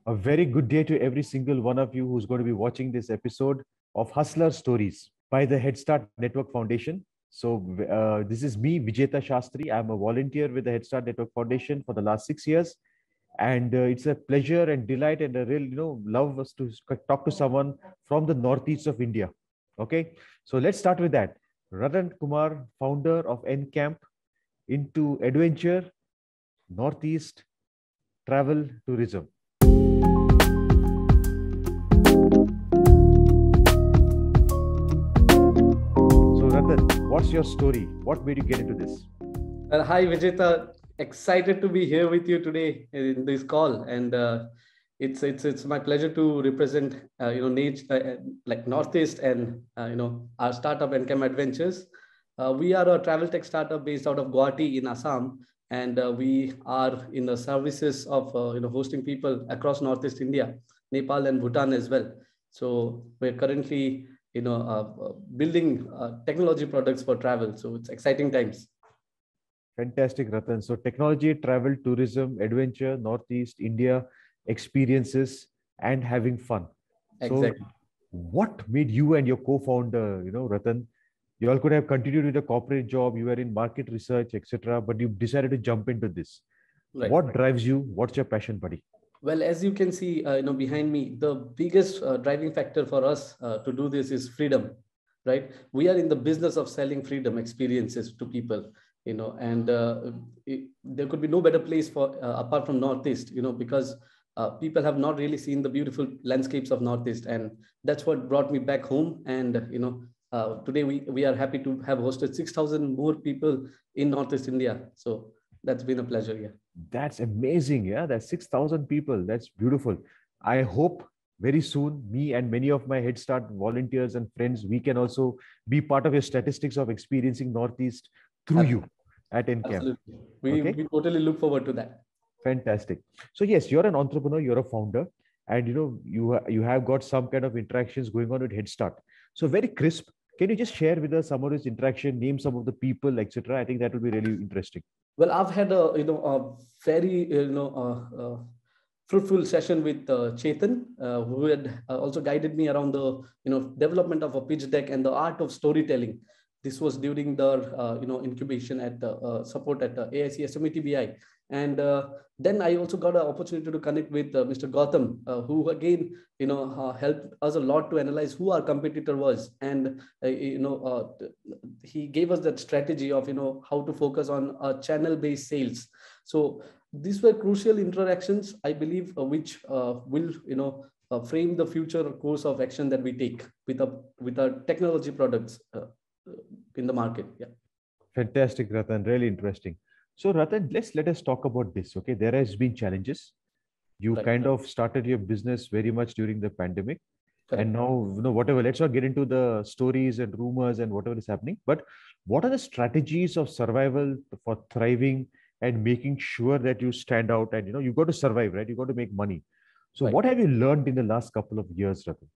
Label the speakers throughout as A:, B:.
A: A very good day to every single one of you who's going to be watching this episode of Hustler Stories by the Head Start Network Foundation. This is me, Vijeta Shastri. I'm a volunteer with the Head Start Network Foundation for the last 6 years. And it's a pleasure and delight and a real, love us to talk to someone from the northeast of India. Okay. So let's start with that. Ratan Kumar, founder of NCamp, into adventure, northeast travel tourism. So, Ratan, what's your story? What made you get into this?
B: Hi, Vijeta. Excited to be here with you today in this call, and it's my pleasure to represent like Northeast and our startup NCAM Adventures. We are a travel tech startup based out of Guwahati in Assam, and we are in the services of hosting people across Northeast India, Nepal, and Bhutan as well. So we're currently building technology products for travel. So it's exciting times.
A: Fantastic, Ratan. So, technology, travel, tourism, adventure, Northeast India, experiences, and having fun. So,
B: Exactly.
A: what made you and your co-founder, Ratan, you all could have continued with a corporate job, you were in market research, etc., but you decided to jump into this.
B: Right.
A: What drives you? What's your passion, buddy?
B: Well, as you can see, behind me, the biggest driving factor for us to do this is freedom, right? We are in the business of selling freedom experiences to people, and there could be no better place for apart from Northeast, because people have not really seen the beautiful landscapes of Northeast, and that's what brought me back home. And today we are happy to have hosted 6,000 more people in Northeast India. So that's been a pleasure. Yeah.
A: That's amazing. Yeah, that's 6,000 people. That's beautiful. I hope very soon, me and many of my Head Start volunteers and friends, we can also be part of your statistics of experiencing Northeast through you at NCamp.
B: Absolutely. We,
A: Okay,
B: we totally look forward to that.
A: fantastic. So yes, you're an entrepreneur, you're a founder, and you have got some kind of interactions going on with Head Start. So very crisp. Can you just share with us some of this interaction, name some of the people, etc.? I think that will be really interesting.
B: Well, I've had a very fruitful session with Chetan, who had also guided me around the development of a pitch deck and the art of storytelling. This was during the incubation at support at AIC SMETBI. And then I also got an opportunity to connect with Mr. Gautam, who again helped us a lot to analyze who our competitor was, and he gave us that strategy of how to focus on channel based sales. So these were crucial interactions, I believe, which will frame the future course of action that we take with our technology products in the market. Yeah.
A: Fantastic, Ratan. Really interesting. So, Ratan, let us talk about this. Okay, there has been challenges. You
B: Right.
A: kind of started your business very much during the pandemic, and
B: Correct.
A: now whatever. Let's not get into the stories and rumors and whatever is happening. But what are the strategies of survival for thriving and making sure that you stand out and you've got to survive, right? You got to make money. So,
B: Right.
A: what have you learned in the last couple of years, Ratan?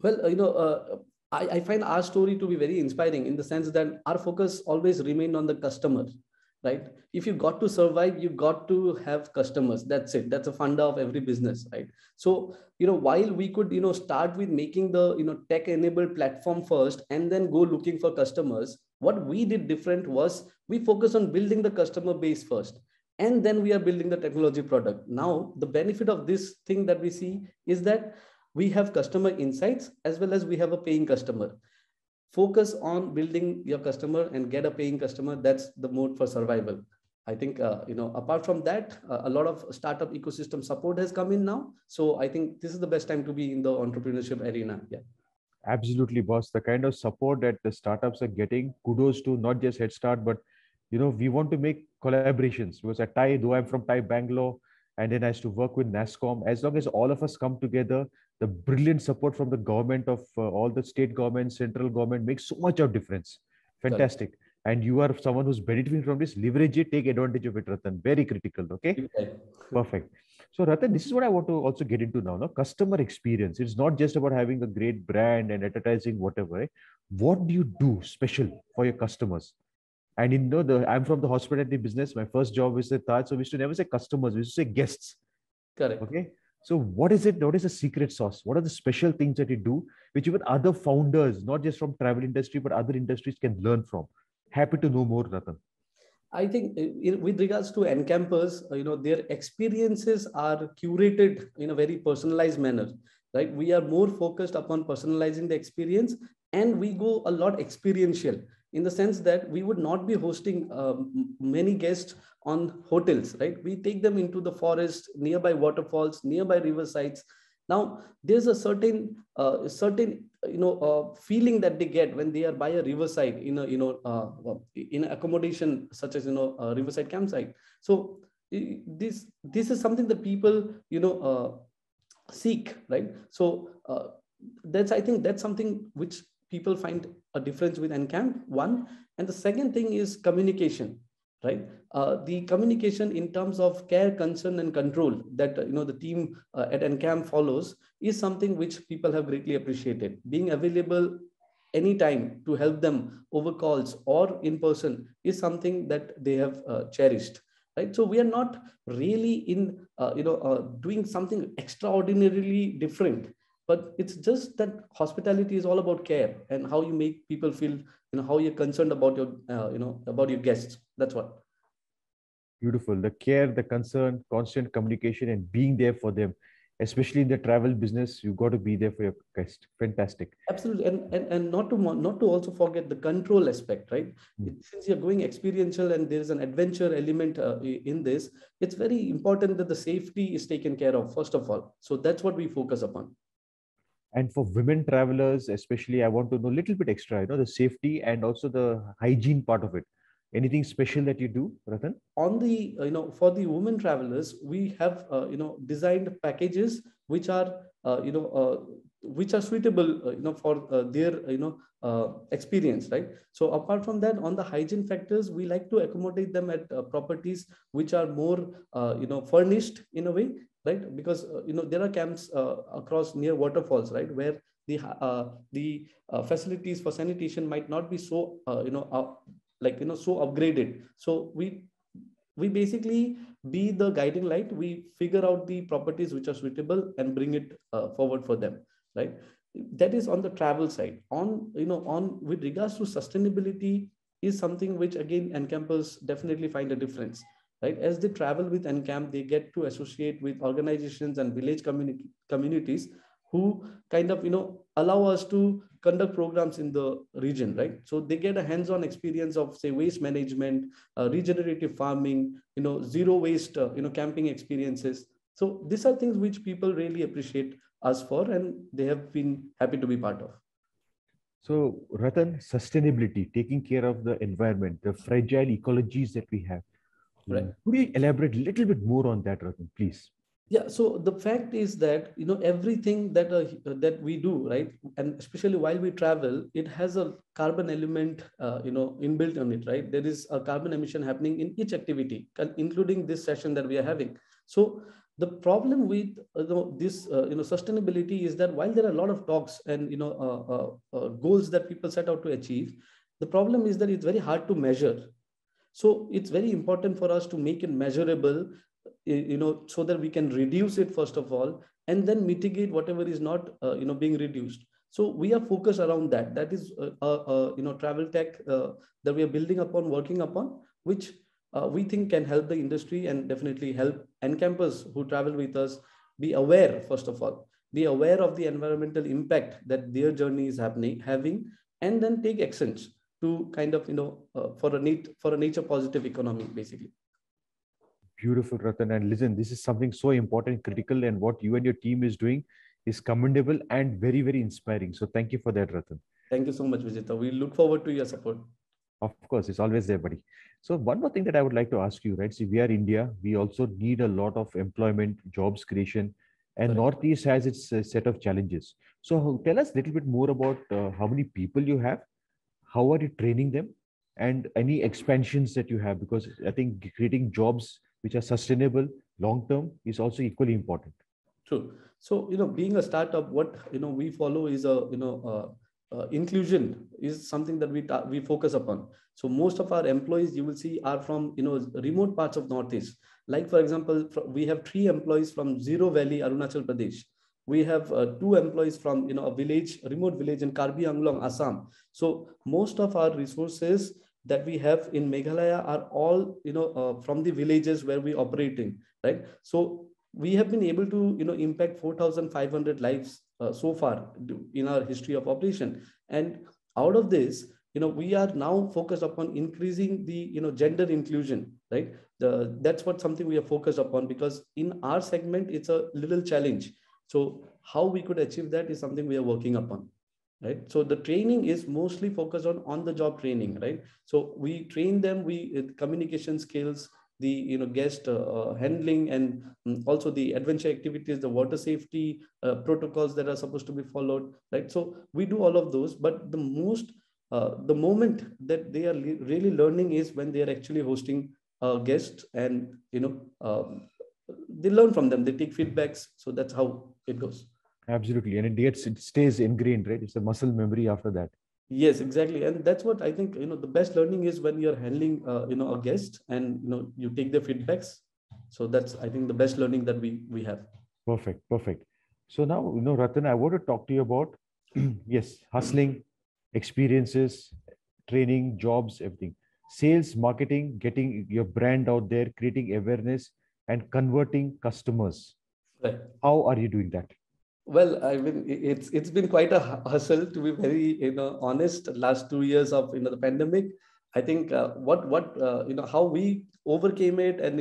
B: Well, I find our story to be very inspiring in the sense that our focus always remained on the customer, right? If you got to survive, you got to have customers. That's it. That's a funda of every business, right? So, while we could, start with making the, tech-enabled platform first and then go looking for customers, what we did different was we focused on building the customer base first. And then we are building the technology product. Now, the benefit of this thing that we see is that we have customer insights as well as we have a paying customer. Focus on building your customer and get a paying customer. That's the mode for survival. I think apart from that, a lot of startup ecosystem support has come in now. So I think this is the best time to be in the entrepreneurship arena. Yeah.
A: Absolutely, boss. The kind of support that the startups are getting, kudos to not just Head Start, but we want to make collaborations because at TIE, though I'm from TIE Bangalore, and then I used to work with NASCOM. As long as all of us come together, the brilliant support from the government of all the state government, central government makes so much of difference.
B: Correct.
A: Fantastic. And you are someone who's benefiting from this. Leverage it, take advantage of it, Ratan. Very critical. Okay. Perfect. So, Ratan, this is what I want to also get into now. No? Customer experience. It's not just about having a great brand and advertising, whatever. Right? What do you do special for your customers? And I'm from the hospitality business. My first job was at Taj. So we used to never say customers, we used to say guests.
B: Correct.
A: Okay. So what is it? What is the secret sauce? What are the special things that you do, which even other founders, not just from travel industry, but other industries can learn from? Happy to know more, Ratan.
B: I think with regards to Encampers, their experiences are curated in a very personalized manner, right? We are more focused upon personalizing the experience, and we go a lot experiential in the sense that we would not be hosting many guests on hotels, right? We take them into the forest, nearby waterfalls, nearby riversides. Now, there's a certain feeling that they get when they are by a riverside in a in accommodation such as a riverside campsite. So this is something that people seek, right? So that's, I think that's something which people find a difference with Encamp, one. And the second thing is communication, right? The communication in terms of care, concern, and control that the team at Encamp follows is something which people have greatly appreciated. Being available anytime to help them over calls or in person is something that they have cherished, right? So we are not really in doing something extraordinarily different, but it's just that hospitality is all about care and how you make people feel, how you're concerned about your about your guests. That's what.
A: Beautiful. The care, the concern, constant communication, and being there for them, especially in the travel business, you got to be there for your guest. Fantastic.
B: Absolutely, and not to also forget the control aspect, right? Since you're going experiential and there is an adventure element in this, it's very important that the safety is taken care of first of all. So that's what we focus upon.
A: And for women travelers, especially, I want to know a little bit extra, the safety and also the hygiene part of it. Anything special that you do, Ratan?
B: On the, for the women travelers, we have, designed packages which are, which are suitable, for their, experience, right? So apart from that, on the hygiene factors, we like to accommodate them at properties which are more, furnished in a way, right? Because, there are camps across near waterfalls, right? Where the facilities for sanitation might not be so, so upgraded. So we basically be the guiding light. We figure out the properties which are suitable and bring it forward for them, right? That is on the travel side. On with regards to sustainability is something which again Encampers definitely find a difference, right? As they travel with Encamp, they get to associate with organizations and village communities who kind of allow us to conduct programs in the region, right? So they get a hands-on experience of, say, waste management, regenerative farming, zero waste, camping experiences. So these are things which people really appreciate us for, and they have been happy to be part of.
A: So, Ratan, sustainability, taking care of the environment, the fragile ecologies that we have.
B: Right.
A: Could you elaborate a little bit more on that, Ratan, please?
B: Yeah, so the fact is that everything that we do, right, and especially while we travel, it has a carbon element inbuilt on it, right? There is a carbon emission happening in each activity, including this session that we are having. So the problem with this sustainability is that while there are a lot of talks and goals that people set out to achieve, the problem is that it's very hard to measure. So it's very important for us to make it measurable, so that we can reduce it first of all, and then mitigate whatever is not being reduced. So we are focused around that. That is travel tech that we are building upon, working upon, which we think can help the industry and definitely help Encampers who travel with us be aware, first of all, be aware of the environmental impact that their journey is having, and then take actions to kind of for a nature positive economy, basically.
A: Beautiful, Ratan. And listen, this is something so important, critical, and what you and your team is doing is commendable and very, very inspiring. So thank you for that, Ratan.
B: Thank you so much, Vijeta. We look forward to your support.
A: Of course, it's always there, buddy. So one more thing that I would like to ask you, right? See, we are India. We also need a lot of employment, jobs creation, and
B: Correct.
A: Northeast has its set of challenges. So tell us a little bit more about how many people you have, how are you training them, and any expansions that you have, because I think creating jobs which are sustainable long term is also equally important.
B: True. So being a startup, what we follow is inclusion is something that we focus upon. So most of our employees, you will see, are from remote parts of Northeast. Like for example, we have 3 employees from Zero Valley, Arunachal Pradesh. We have 2 employees from a village, remote village in Karbi Anglong, Assam. So most of our resources that we have in Meghalaya are all from the villages where we operate in, right? So we have been able to impact 4,500 lives so far in our history of operation. And out of this, we are now focused upon increasing the gender inclusion, right? That's what something we are focused upon, because in our segment it's a little challenge. So how we could achieve that is something we are working upon, right? So the training is mostly focused on the job training, right? So we train them, communication skills, the guest handling, and also the adventure activities, the water safety protocols that are supposed to be followed, right? So we do all of those, but the moment that they are really learning is when they are actually hosting guests, and they learn from them, they take feedbacks. So that's how it goes.
A: Absolutely. And it stays ingrained, right? It's a muscle memory after that.
B: Yes, exactly. And that's what I think, the best learning is when you're handling, a guest, and, you take their feedbacks. So that's, I think, the best learning that we have.
A: Perfect. Perfect. So now, Ratan, I want to talk to you about, yes, hustling, experiences, training, jobs, everything. Sales, marketing, getting your brand out there, creating awareness, and converting customers.
B: Right.
A: How are you doing that?
B: Well, I mean, it's been quite a hustle, to be very honest. Last 2 years of the pandemic, I think how we overcame it, and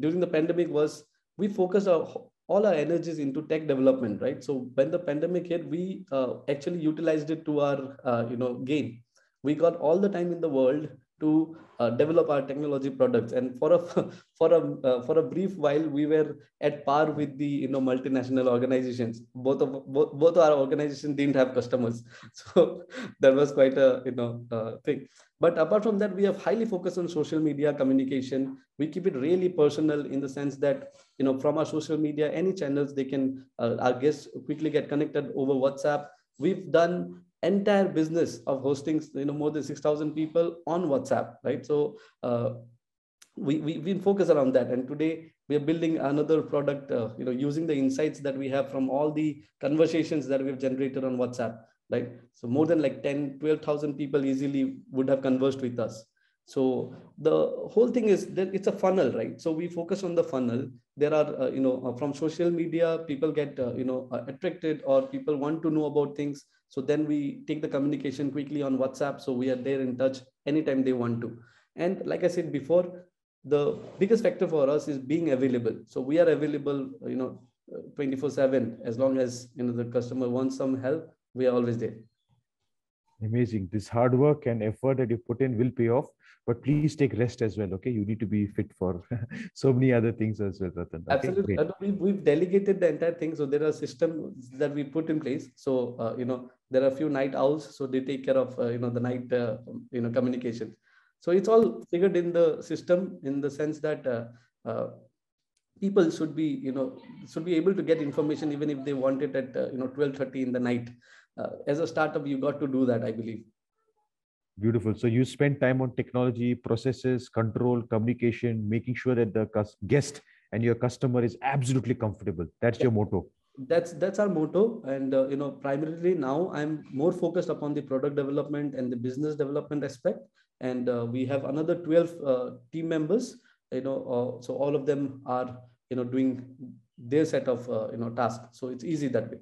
B: during the pandemic was, we focused all our energies into tech development, right? So when the pandemic hit, we actually utilized it to our gain. We got all the time in the world to develop our technology products, and for a for a brief while we were at par with the multinational organizations. Both our organizations didn't have customers, so that was quite a thing. But apart from that, we have highly focused on social media communication. We keep it really personal, in the sense that from our social media, any channels, they can our guests quickly get connected over WhatsApp. We've done entire business of hosting more than 6,000 people on WhatsApp, right? So we focus around that, and today we are building another product using the insights that we have from all the conversations that we've generated on WhatsApp, right? So more than like 10-12,000 people easily would have conversed with us. So the whole thing is that it's a funnel, right? So we focus on the funnel. There are from social media, people get attracted, or people want to know about things. So then we take the communication quickly on WhatsApp, so we are there in touch anytime they want to. And like I said before, the biggest factor for us is being available. So we are available 24/7. As long as the customer wants some help, we are always there.
A: Amazing. This hard work and effort that you put in will pay off, but please take rest as well. Okay, you need to be fit for so many other things as well, Ratan. Okay?
B: Absolutely. We've delegated the entire thing. So there are systems that we put in place. So there are a few night owls, so they take care of the night communication. So it's all figured in the system, in the sense that people should be able to get information even if they want it at 12:30 in the night. As a startup, you got to do that, I believe.
A: Beautiful. So you spend time on technology, processes, control, communication, making sure that the guest and your customer is absolutely comfortable. That's your motto.
B: That's our motto. And primarily now I'm more focused upon the product development and the business development aspect. And we have another 12 team members. So all of them are doing their set of tasks. So it's easy that way.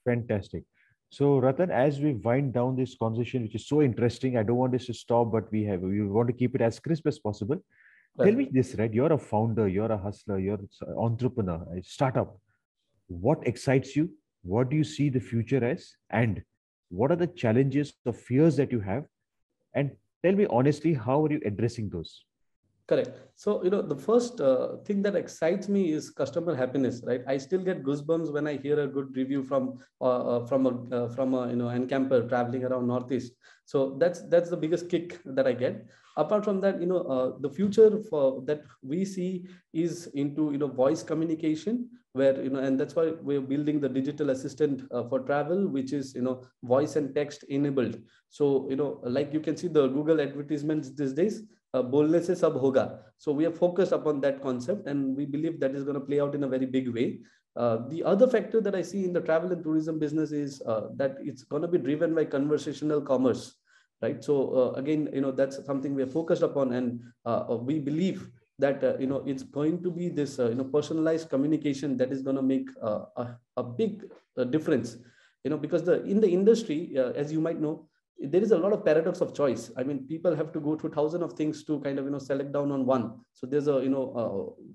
A: Fantastic. So Ratan, as we wind down this conversation, which is so interesting, I don't want this to stop, but we want to keep it as crisp as possible. Right. Tell me this, right? You're a founder, you're a hustler, you're an entrepreneur, a startup. What excites you? What do you see the future as? And what are the challenges or fears that you have? And tell me honestly, how are you addressing those?
B: Correct. So, the first thing that excites me is customer happiness, right? I still get goosebumps when I hear a good review from a Encamper traveling around Northeast. So that's the biggest kick that I get. Apart from that, the future that we see is into voice communication, where and that's why we're building the digital assistant for travel, which is voice and text enabled. So like you can see the Google advertisements these days. bolne se sab hoga. So we are focused upon that concept, and we believe that is going to play out in a very big way. The other factor that I see in the travel and tourism business is that it's going to be driven by conversational commerce, right? So again, that's something we are focused upon, and we believe that it's going to be this personalized communication that is going to make a big difference. Because in the industry, as you might know, there is a lot of paradox of choice. I mean, people have to go through thousands of things to kind of select down on one. So there's a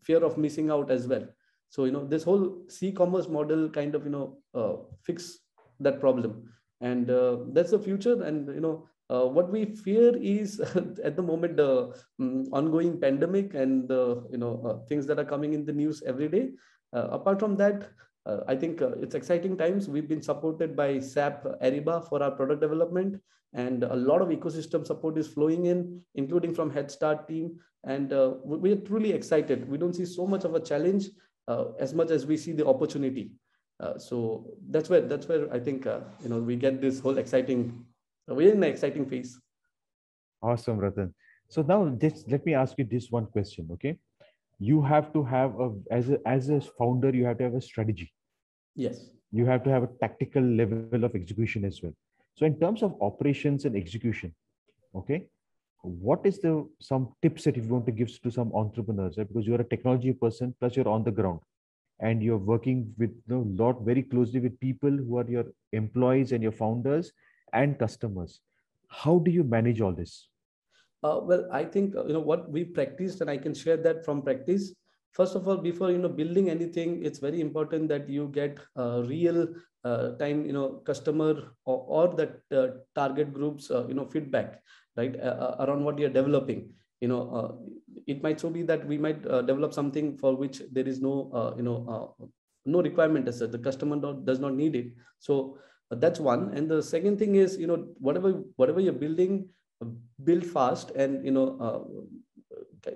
B: fear of missing out as well. So this whole c-commerce model kind of fix that problem, and that's the future. And what we fear is at the moment the ongoing pandemic and the things that are coming in the news every day. Apart from that, I think it's exciting times. We've been supported by SAP Ariba for our product development, and a lot of ecosystem support is flowing in, including from Head Start team. And we're truly excited. We don't see so much of a challenge as much as we see the opportunity. So that's where I think we get this whole exciting. We're in an exciting phase.
A: Awesome, Ratan. So now let me ask you this one question, okay? You have to have as a founder, you have to have a strategy.
B: Yes.
A: You have to have a tactical level of execution as well. So in terms of operations and execution, okay, what is some tips that you want to give to some entrepreneurs, right? Because you're a technology person, plus you're on the ground, and you're working with lot very closely with people who are your employees and your founders and customers. How do you manage all this?
B: Well, I think what we practiced, and I can share that from practice. First of all, before building anything, it's very important that you get real time customer or that target groups feedback, right, around what you're developing. It might so be that we might develop something for which there is no no requirement as such. The customer does not need it. So that's one. And the second thing is whatever you're building, build fast, and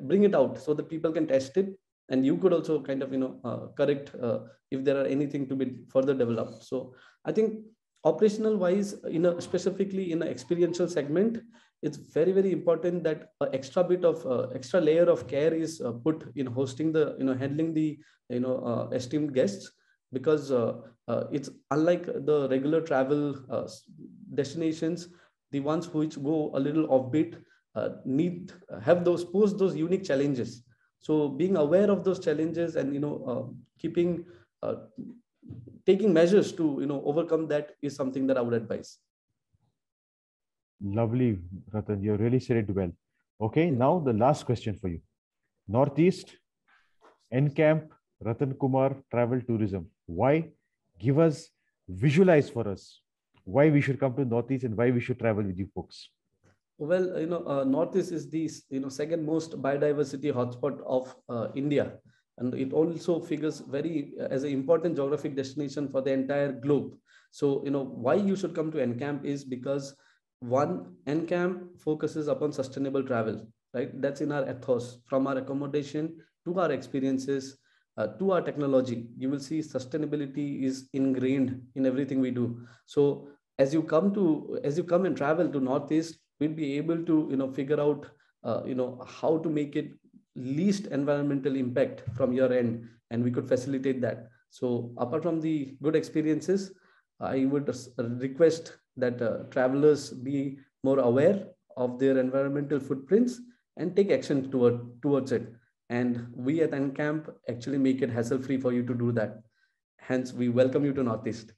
B: bring it out so that people can test it, and you could also kind of correct if there are anything to be further developed. So I think operational wise, specifically in an experiential segment, it's very, very important that an extra bit of extra layer of care is put in hosting the handling the esteemed guests, because it's unlike the regular travel destinations. The ones which go a little offbeat have those unique challenges. So being aware of those challenges and taking measures to overcome that is something that I would advise.
A: Lovely, Ratan. You really said it well. Okay, now the last question for you. Northeast, Encamp, Ratan Kumar, Travel Tourism. Why? Give us, visualize for us why we should come to Northeast and why we should travel with you folks.
B: Well, Northeast is the second most biodiversity hotspot of India, and it also figures very as an important geographic destination for the entire globe. So why you should come to Encamp is because one, Encamp focuses upon sustainable travel, right? That's in our ethos, from our accommodation to our experiences to our technology. You will see sustainability is ingrained in everything we do. So as you come and travel to Northeast, we'll be able to figure out how to make it least environmental impact from your end, and we could facilitate that. So apart from the good experiences, I would request that travelers be more aware of their environmental footprints and take action towards it. And we at Encamp actually make it hassle-free for you to do that. Hence, we welcome you to Northeast.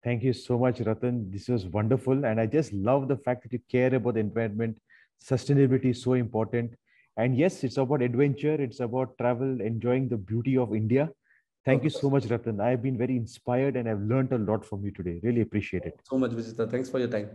A: Thank you so much, Ratan. This was wonderful. And I just love the fact that you care about the environment. Sustainability is so important. And yes, it's about adventure. It's about travel, enjoying the beauty of India. Thank you so much, Ratan. I've been very inspired and I've learned a lot from you today. Really appreciate it.
B: So much, Vijita. Thanks for your time.